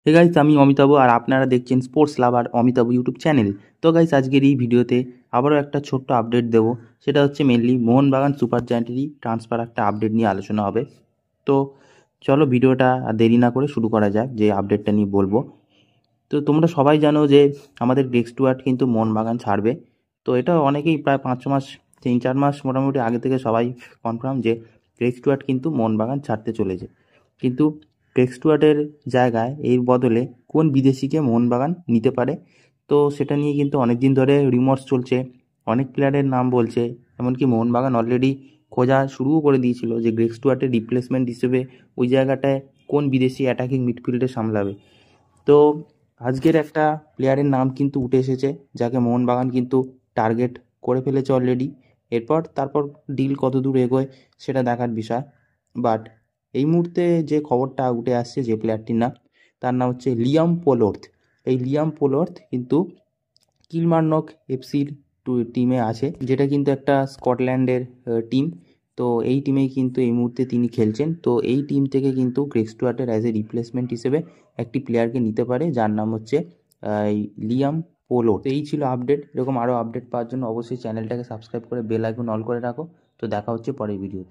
Hey guys, আমি অমিতাভ আর আপনারা দেখছেন স্পোর্টস লাভার অমিতাভ ইউটিউব চ্যানেল। তো গাইস, আজকের এই ভিডিওতে আবারও একটা ছোট্ট আপডেট দেবো। সেটা হচ্ছে মেনলি মোহনবাগান সুপার জায়ান্টেরই ট্রান্সফার একটা আপডেট নিয়ে আলোচনা হবে। তো চলো ভিডিওটা আর দেরি না করে শুরু করা যাক, যে আপডেটটা নিয়ে বলবো। তো তোমরা সবাই জানো যে আমাদের গ্রেগ স্টুয়ার্ট কিন্তু মোহনবাগান ছাড়বে। তো এটা অনেকেই প্রায় 5-6 মাস, 3-4 মাস মোটামুটি আগে থেকে সবাই কনফার্ম যে গ্রেগ স্টুয়ার্ট কিন্তু মোহনবাগান ছাড়তে চলেছে। কিন্তু গ্রেগ স্টুয়ার্টের জায়গায় এর বদলে কোন বিদেশিকে মোহনবাগান নিতে পারে, তো সেটা নিয়ে কিন্তু অনেক দিন ধরে রিউমার্স চলছে। অনেক প্লেয়ারের নাম বলছে, এমনকি মোহনবাগান অলরেডি খোঁজা শুরুও করে দিয়েছিল যে গ্রেগ স্টুয়ার্টের রিপ্লেসমেন্ট হিসেবে ওই জায়গাটায় কোন বিদেশি অ্যাটাকিং মিডফিল্ডে সামলাবে। তো আজকের একটা প্লেয়ারের নাম কিন্তু উঠে এসেছে, যাকে মোহনবাগান কিন্তু টার্গেট করে ফেলেছে অলরেডি। তারপর ডিল কত দূর এগোয় সেটা দেখার বিষয়। বাট এই মুহূর্তে যে খবরটা উঠে আসছে, যে প্লেয়ারটির নাম, তার নাম হচ্ছে লিয়াম পোলর্থ। এই লিয়াম পোলর্থ কিন্তু কিলমার্নক এফসির টিমে আছে, যেটা কিন্তু একটা স্কটল্যান্ডের টিম। তো এই টিমেই কিন্তু এই মুহূর্তে তিনি খেলছেন। তো এই টিম থেকে কিন্তু গ্রেগ স্টুয়ার্টের অ্যাজ এ রিপ্লেসমেন্ট হিসেবে একটি প্লেয়ারকে নিতে পারে, যার নাম হচ্ছে লিয়াম পোলো। তো এই ছিল আপডেট। এরকম আরও আপডেট পাওয়ার জন্য অবশ্যই চ্যানেলটাকে সাবস্ক্রাইব করে বেল আইকন অল করে রাখো। তো দেখা হচ্ছে পরের ভিডিওতে।